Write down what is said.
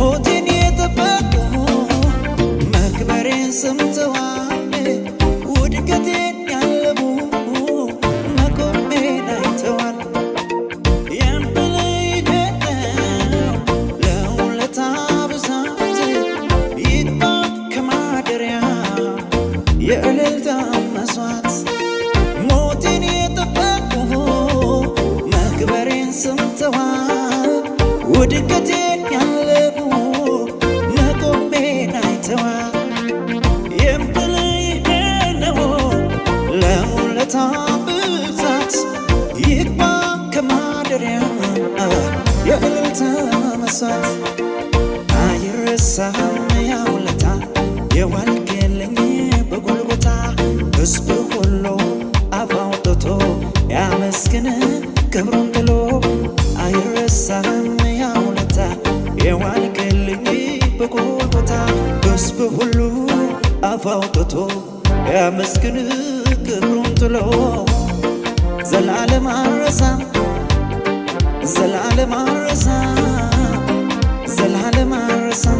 ሞቴን የጠበቁ መክበሬን ሰምተዋል ውድቀቴን ያለሙ መቆሜን አይተዋል የምልህ ነው ለውለታ ብዛት ይግባ ከማደሪያ የእልልታ መስዋዕት ሞቴን የጠበቁ መክበሬን ሰምተዋል ውድቀቴን ያለሙ መቆሜን አይተዋል የምልህ ነው ለውለታ ብዛት ይግባ ከማደሪያ የእልልታ መስዋዕት አይረሳም ያ ውለታ የዋልክልኝ በጎልጎታ ሕዝብ ሁሉ አፍ አውጥቶ ያመስግን ክብሩን ጥሎ አይረሳም ያ ውለታ የዋልክልኝ በጎልጎታ ሕዝብ ሁሉ አፍ አውጥቶ ያመስግን ክብሩን ጥሎ ዘላለም አልረሳም ዘላለም አልረሳም ዘላለም አልረሳም